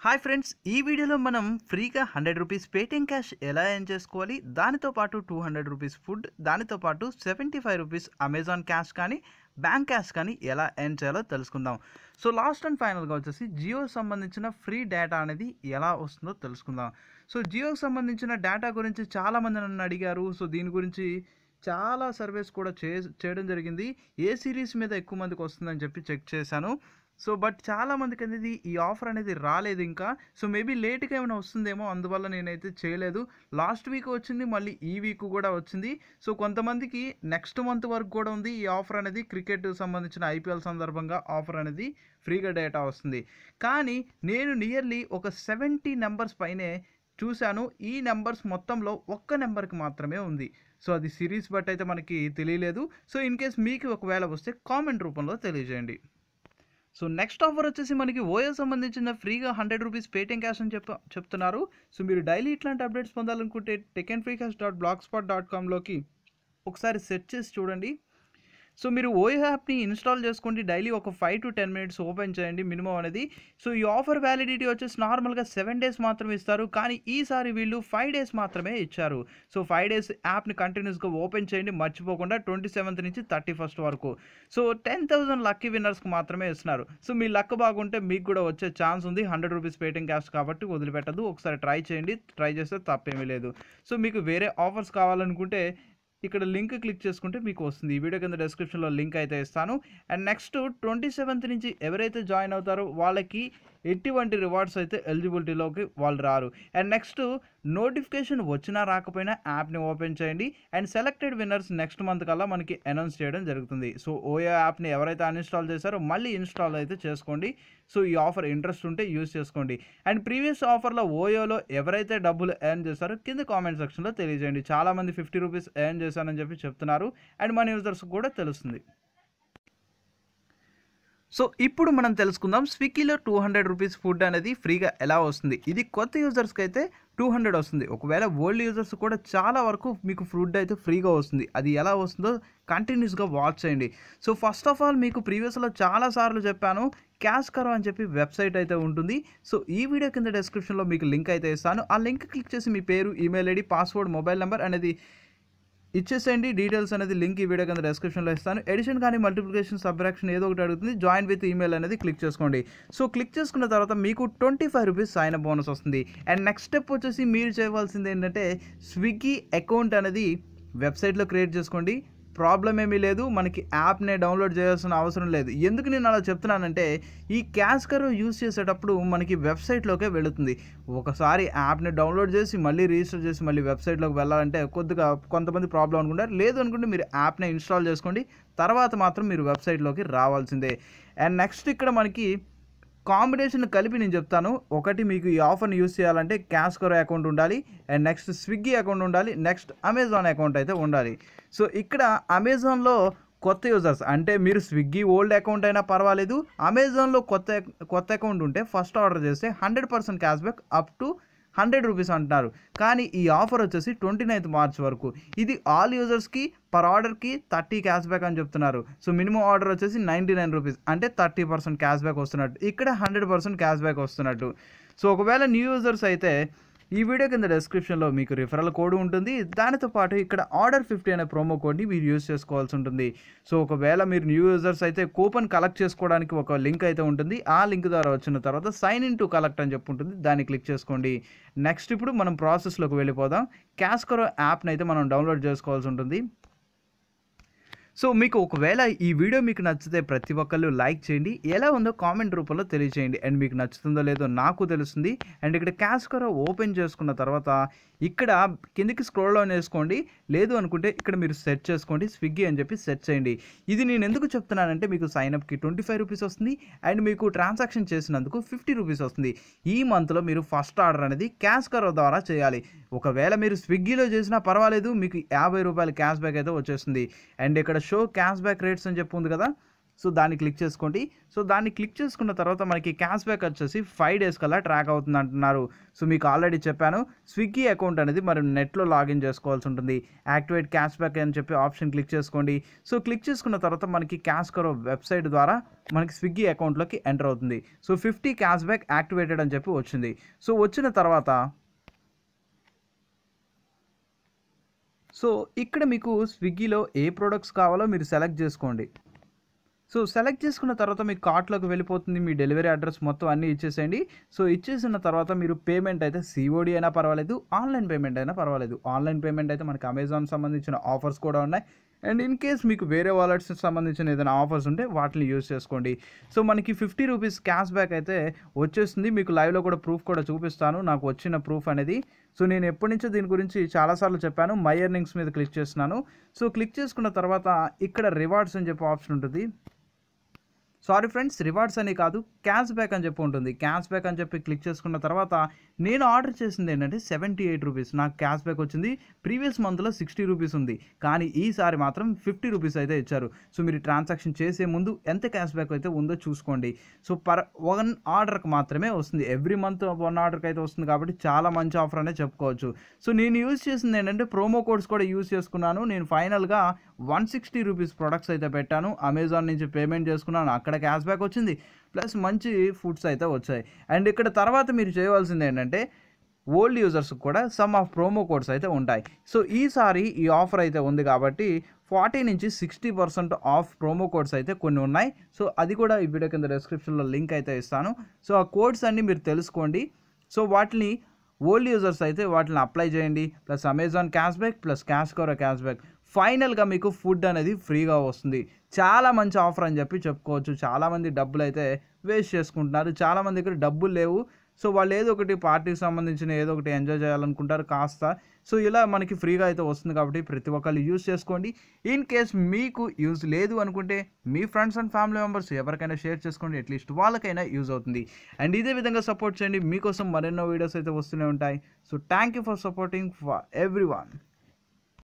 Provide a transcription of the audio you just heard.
Hi friends, ఈ వీడియోలో మనం ఫ్రీగా 100 రూపీస్ పేటిఎం క్యాష్ ఎలా ఎర్న్ చేసుకోవాలి, దానితో పాటు 200 రూపీస్ ఫుడ్, దానితో పాటు 75 రూపీస్ అమెజాన్ క్యాష్ కానీ బ్యాంక్ క్యాష్ కానీ ఎలా ఎర్న్ చేయాలో తెలుసుకుందాం. సో లాస్ట్ అండ్ ఫైనల్గా వచ్చేసి జియోకి సంబంధించిన ఫ్రీ డేటా అనేది ఎలా వస్తుందో తెలుసుకుందాం. సో జియోకి సంబంధించిన డేటా గురించి చాలామంది నన్ను అడిగారు. సో దీని గురించి చాలా సర్వేస్ కూడా చేయడం జరిగింది. ఏ సిరీస్ మీద ఎక్కువ మందికి వస్తుందని చెప్పి చెక్ చేశాను. సో బట్ చాలామందికి అనేది ఈ ఆఫర్ అనేది రాలేదు ఇంకా. సో మేబీ లేట్గా ఏమైనా వస్తుందేమో, అందువల్ల నేనైతే చేయలేదు. లాస్ట్ వీక్ వచ్చింది, మళ్ళీ ఈ వీక్ కూడా వచ్చింది. సో కొంతమందికి నెక్స్ట్ మంత్ వరకు కూడా ఉంది ఈ ఆఫర్ అనేది. క్రికెట్ సంబంధించిన ఐపీఎల్ సందర్భంగా ఆఫర్ అనేది ఫ్రీగా డేటా వస్తుంది. కానీ నేను నియర్లీ ఒక 70 నెంబర్స్ పైనే చూశాను. ఈ నెంబర్స్ మొత్తంలో ఒక్క నెంబర్కి మాత్రమే ఉంది. సో అది సిరీస్ బట్ అయితే మనకి తెలియలేదు. సో ఇన్ కేస్ మీకు ఒకవేళ వస్తే కామెంట్ రూపంలో తెలియజేయండి. సో నెక్స్ట్ ఆఫర్ వచ్చేసి మనకి ఓయో సంబంధించిన ఫ్రీగా 100 రూపీస్ పేటిఎం క్యాష్ అని చెప్తున్నారు. సో మీరు డైలీ ఇట్లాంటి అప్డేట్స్ పొందాలనుకుంటే techandfreecash.blogspot.comలోకి ఒకసారి సెర్చ్ చేసి చూడండి. సో మీరు ఓయో యాప్ని ఇన్స్టాల్ చేసుకోండి. డైలీ ఒక 5 to 10 మినిట్స్ ఓపెన్ చేయండి మినిమం అనేది. సో ఈ ఆఫర్ వ్యాలిడిటీ వచ్చేసి నార్మల్గా 7 days మాత్రమే ఇస్తారు, కానీ ఈసారి వీళ్ళు 5 days మాత్రమే ఇచ్చారు. సో 5 days యాప్ని కంటిన్యూస్గా ఓపెన్ చేయండి మర్చిపోకుండా, 27th నుంచి 31st వరకు. సో 10,000 లక్కీ విన్నర్స్కి మాత్రమే ఇస్తున్నారు. సో మీ లక్ బాగుంటే మీకు కూడా వచ్చే ఛాన్స్ ఉంది. 100 రూపీస్ పేటిఎం క్యాష్ కాబట్టి వదిలిపెట్టదు. ఒకసారి ట్రై చేయండి, ట్రై చేస్తే తప్పేమీ లేదు. సో మీకు వేరే ఆఫర్స్ కావాలనుకుంటే ఇక్కడ లింక్ క్లిక్ చేసుకుంటే మీకు వస్తుంది. ఈ వీడియో కింద డిస్క్రిప్షన్లో లింక్ అయితే ఇస్తాను. అండ్ నెక్స్ట్ 27th నుంచి ఎవరైతే జాయిన్ అవుతారో వాళ్ళకి ఎటువంటి రివార్డ్స్ అయితే ఎలిజిబిలిటీలోకి వాళ్ళు రారు. అండ్ నెక్స్ట్ నోటిఫికేషన్ వచ్చినా రాకపోయినా యాప్ని ఓపెన్ చేయండి. And selected winners next month కల్లా మనకి అనౌన్స్ చేయడం జరుగుతుంది. సో ఓయో యాప్ని ఎవరైతే అన్ఇన్స్టాల్ చేశారో మళ్ళీ ఇన్స్టాల్ అయితే చేసుకోండి. సో ఈ ఆఫర్ ఇంట్రెస్ట్ ఉంటే యూజ్ చేసుకోండి. అండ్ ప్రీవియస్ ఆఫర్లో ఓయోలో ఎవరైతే డబ్బులు ఎర్న్ చేశారో కింద కామెంట్ సెక్షన్లో తెలియజేయండి. చాలామంది 50 రూపీస్ ఎర్న్ చేశానని చెప్పి చెప్తున్నారు. అండ్ మన యూజర్స్ కూడా తెలుస్తుంది. సో ఇప్పుడు మనం తెలుసుకుందాం స్విగ్గీలో 200 రూపీస్ ఫుడ్ అనేది ఫ్రీగా ఎలా వస్తుంది. ఇది కొత్త యూజర్స్కి అయితే 200 వస్తుంది. ఒకవేళ ఓల్డ్ యూజర్స్ కూడా చాలా వరకు మీకు ఫుడ్ అయితే ఫ్రీగా వస్తుంది. అది ఎలా వస్తుందో కంటిన్యూస్గా వాచ్ చేయండి. సో ఫస్ట్ ఆఫ్ ఆల్ మీకు ప్రీవియస్లో చాలాసార్లు చెప్పాను, క్యాష్ కరో అని చెప్పి వెబ్సైట్ అయితే ఉంటుంది. సో ఈ వీడియో కింద డిస్క్రిప్షన్లో మీకు లింక్ అయితే ఇస్తాను. ఆ లింక్ క్లిక్ చేసి మీ పేరు, email ID, password, mobile number అనేది ఇచ్చేసేయండి. డీటెయిల్స్ అనేది లింక్ ఈ వీడియో కింద డిస్క్రిప్షన్లో ఇస్తాను. ఎడిషన్ కానీ మల్టిప్లికేషన్, సబ్ట్రాక్షన్ ఏదో ఒకటి అడుగుతుంది. జాయిన్ విత్ ఈమెయిల్ అనేది క్లిక్ చేసుకోండి. సో క్లిక్ చేసుకున్న తర్వాత మీకు 25 రూపీస్ సైన్ అప్ బోనస్ వస్తుంది. అండ్ నెక్స్ట్ స్టెప్ వచ్చేసి మీరు చేయవలసింది ఏంటంటే స్విగ్గీ అకౌంట్ అనేది వెబ్సైట్లో క్రియేట్ చేసుకోండి. ప్రాబ్లం ఏమీ లేదు, మనకి యాప్నే డౌన్లోడ్ చేయాల్సిన అవసరం లేదు. ఎందుకు నేను అలా చెప్తున్నానంటే ఈ క్యాష్ కరో యూస్ చేసేటప్పుడు మనకి వెబ్సైట్లోకే వెళుతుంది. ఒకసారి యాప్ని డౌన్లోడ్ చేసి మళ్ళీ రిజిస్టర్ చేసి మళ్ళీ వెబ్సైట్లోకి వెళ్ళాలంటే కొంతమంది ప్రాబ్లం అనుకుంటారు. లేదు అనుకుంటే మీరు యాప్ని ఇన్స్టాల్ చేసుకోండి, తర్వాత మాత్రం మీరు వెబ్సైట్లోకి రావాల్సిందే. అండ్ నెక్స్ట్ ఇక్కడ మనకి కాంబినేషన్ కలిపి నేను చెప్తాను. ఒకటి, మీకు ఈ ఆఫర్ని యూస్ చేయాలంటే క్యాష్ కరో అకౌంట్ ఉండాలి. అండ్ నెక్స్ట్ స్విగ్గీ అకౌంట్ ఉండాలి. నెక్స్ట్ అమెజాన్ అకౌంట్ అయితే ఉండాలి. సో ఇక్కడ అమెజాన్లో కొత్త యూజర్స్ అంటే మీరు స్విగ్గీ ఓల్డ్ అకౌంట్ అయినా పర్వాలేదు, అమెజాన్లో కొత్త అకౌంట్ ఉంటే ఫస్ట్ ఆర్డర్ చేస్తే 100% cash back up to 100 rupees అంటున్నారు. కానీ ఈ ఆఫర్ వచ్చేసి 29th మార్చ్ వరకు. ఇది ఆల్ యూజర్స్కి పర్ ఆర్డర్కి 30 క్యాష్ బ్యాక్ అని చెప్తున్నారు. సో మినిమం ఆర్డర్ వచ్చేసి 99 రూపీస్ అంటే 30% క్యాష్ బ్యాక్ వస్తున్నట్టు. ఇక్కడ 100% క్యాష్ బ్యాక్ వస్తున్నట్టు. సో ఒకవేళ న్యూ యూజర్స్ అయితే ఈ వీడియో కింద డిస్క్రిప్షన్లో మీకు రిఫరల్ కోడ్ ఉంటుంది. దానితో పాటు ఇక్కడ ఆర్డర్ 50 అనే ప్రోమో కోడ్ని మీరు యూజ్ చేసుకోవాల్సి ఉంటుంది. సో ఒకవేళ మీరు న్యూ యూజర్స్ అయితే కూపన్ కలెక్ట్ చేసుకోవడానికి ఒక లింక్ అయితే ఉంటుంది. ఆ లింక్ ద్వారా వచ్చిన తర్వాత సైన్ ఇన్ టు కలెక్ట్ అని చెప్పి ఉంటుంది, దాన్ని క్లిక్ చేసుకోండి. నెక్స్ట్ ఇప్పుడు మనం ప్రాసెస్లోకి వెళ్ళిపోదాం. క్యాష్ కరో యాప్ని అయితే మనం డౌన్లోడ్ చేసుకోవాల్సి ఉంటుంది. సో మీకు ఒకవేళ ఈ వీడియో మీకు నచ్చితే ప్రతి ఒక్కళ్ళు లైక్ చేయండి, ఎలా ఉందో కామెంట్ రూపంలో తెలియచేయండి. అండ్ మీకు నచ్చుతుందో లేదో నాకు తెలుస్తుంది. అండ్ ఇక్కడ క్యాష్ కరో ఓపెన్ చేసుకున్న తర్వాత ఇక్కడ కిందికి స్క్రోల్ డౌన్ చేసుకోండి. లేదు అనుకుంటే ఇక్కడ మీరు సెర్చ్ చేసుకోండి, స్విగ్గీ అని చెప్పి సెర్చ్ చేయండి. ఇది నేను ఎందుకు చెప్తున్నానంటే మీకు సైన్అప్కి 25 రూపీస్ వస్తుంది. అండ్ మీకు ట్రాన్సాక్షన్ చేసినందుకు 50 రూపీస్ వస్తుంది. ఈ మంత్లో మీరు ఫస్ట్ ఆర్డర్ అనేది క్యాష్ కరో ద్వారా చేయాలి. ఒకవేళ మీరు స్విగ్గీలో చేసినా పర్వాలేదు, మీకు 50 రూపాయల క్యాష్ బ్యాక్ అయితే వచ్చేస్తుంది. అండ్ ఇక్కడ షో క్యాష్ బ్యాక్ రేట్స్ అని చెప్పి ఉంది కదా, సో దాన్ని క్లిక్ చేసుకోండి. సో దాన్ని క్లిక్ చేసుకున్న తర్వాత మనకి క్యాష్ బ్యాక్ వచ్చేసి 5 డేస్ కల్లా ట్రాక్ అవుతుంది అంటున్నారు. సో మీకు ఆల్రెడీ చెప్పాను స్విగ్గీ అకౌంట్ అనేది మరి నెట్లో లాగిన్ చేసుకోవాల్సి ఉంటుంది. యాక్టివేట్ క్యాష్ బ్యాక్ అని చెప్పి ఆప్షన్ క్లిక్ చేసుకోండి. సో క్లిక్ చేసుకున్న తర్వాత మనకి క్యాష్ కరో వెబ్సైట్ ద్వారా మనకి స్విగ్గీ అకౌంట్లోకి ఎంటర్ అవుతుంది. సో 50 క్యాష్ బ్యాక్ యాక్టివేటెడ్ అని చెప్పి వచ్చింది. సో వచ్చిన తర్వాత సో ఇక్కడ మీకు స్విగ్గీలో ఏ ప్రొడక్ట్స్ కావాలో మీరు సెలెక్ట్ చేసుకోండి. సో సెలెక్ట్ చేసుకున్న తర్వాత మీ కార్ట్లోకి వెళ్ళిపోతుంది. మీ డెలివరీ అడ్రస్ మొత్తం అన్నీ ఇచ్చేసేయండి. సో ఇచ్చేసిన తర్వాత మీరు పేమెంట్ అయితే సిఓడి అయినా పర్వాలేదు, ఆన్లైన్ పేమెంట్ అయినా పర్వాలేదు. ఆన్లైన్ పేమెంట్ అయితే మనకి అమెజాన్ సంబంధించిన ఆఫర్స్ కూడా ఉన్నాయి. అండ్ ఇన్ కేస్ మీకు వేరే వాలెట్స్ సంబంధించిన ఏదైనా ఆఫర్స్ ఉంటే వాటిని యూజ్ చేసుకోండి. సో మనకి 50 రూపీస్ క్యాష్ బ్యాక్ అయితే వచ్చేస్తుంది. మీకు లైవ్లో కూడా ప్రూఫ్ కూడా చూపిస్తాను, నాకు వచ్చిన ప్రూఫ్ అనేది. సో నేను ఎప్పటి నుంచో దీని గురించి చాలాసార్లు చెప్పాను. మై ఎర్నింగ్స్ మీద క్లిక్ చేస్తున్నాను. సో క్లిక్ చేసుకున్న తర్వాత ఇక్కడ రివార్డ్స్ అని చెప్పి ఆప్షన్ ఉంటుంది. సారీ ఫ్రెండ్స్, రివార్డ్స్ అని కాదు, క్యాష్ బ్యాక్ అని చెప్పి ఉంటుంది. క్యాష్ బ్యాక్ అని చెప్పి క్లిక్ చేసుకున్న తర్వాత నేను ఆర్డర్ చేసింది ఏంటంటే 78 రూపీస్ నాకు క్యాష్ బ్యాక్ వచ్చింది. ప్రీవియస్ మంత్లో 60 రూపీస్ ఉంది, కానీ ఈసారి మాత్రం 50 రూపీస్ అయితే ఇచ్చారు. సో మీరు ట్రాన్సాక్షన్ చేసే ముందు ఎంత క్యాష్ బ్యాక్ అయితే ఉందో చూసుకోండి. సో పర్ 1 ఆర్డర్కి మాత్రమే వస్తుంది. ఎవ్రీ మంత్ 1 ఆర్డర్కి అయితే వస్తుంది, కాబట్టి చాలా మంచి ఆఫర్ అనే చెప్పుకోవచ్చు. సో నేను యూజ్ చేసింది ఏంటంటే ప్రోమో కోడ్స్ కూడా యూజ్ చేసుకున్నాను. నేను ఫైనల్గా 160 రూపీస్ ప్రొడక్ట్స్ అయితే పెట్టాను. అమెజాన్ నుంచి పేమెంట్ చేసుకున్నాను, అక్కడ క్యాష్ బ్యాక్ వచ్చింది, ప్లస్ మంచి ఫుడ్స్ అయితే వచ్చాయి. అండ్ ఇక్కడ తర్వాత మీరు చేయవలసింది ఏంటంటే ఓల్డ్ యూజర్స్కి కూడా సమ్ ఆఫ్ ప్రోమో కోడ్స్ అయితే ఉంటాయి. సో ఈసారి ఈ ఆఫర్ అయితే ఉంది కాబట్టి 40 నుంచి 60% ఆఫ్ ప్రోమో కోడ్స్ అయితే కొన్ని ఉన్నాయి. సో అది కూడా ఈ వీడియో కింద డిస్క్రిప్షన్లో లింక్ అయితే ఇస్తాను. సో ఆ కోడ్స్ అన్నీ మీరు తెలుసుకోండి. సో వాటిని ఓల్డ్ యూజర్స్ అయితే వాటిని అప్లై చేయండి. Plus Amazon cash back plus cash cover cash back, ఫైనల్గా మీకు ఫుడ్ అనేది ఫ్రీగా వస్తుంది. చాలా మంచి ఆఫర్ అని చెప్పి చెప్పుకోవచ్చు. చాలామంది డబ్బులు అయితే వేస్ట్ చేసుకుంటున్నారు. చాలామంది దగ్గర డబ్బులు లేవు. సో వాళ్ళు ఏదో ఒకటి పార్టీకి సంబంధించిన ఏదో ఒకటి ఎంజాయ్ చేయాలనుకుంటారు కాస్త. సో ఇలా మనకి ఫ్రీగా అయితే వస్తుంది కాబట్టి ప్రతి ఒక్కళ్ళు యూజ్ చేసుకోండి. ఇన్ కేస్ మీకు యూజ్ లేదు అనుకుంటే మీ ఫ్రెండ్స్ అండ్ ఫ్యామిలీ మెంబర్స్ ఎవరికైనా షేర్ చేసుకోండి, అట్లీస్ట్ వాళ్ళకైనా యూజ్ అవుతుంది. అండ్ ఇదే విధంగా సపోర్ట్ చేయండి. మీకోసం మరెన్నో వీడియోస్ అయితే వస్తూనే ఉంటాయి. So thank you for supporting for every one.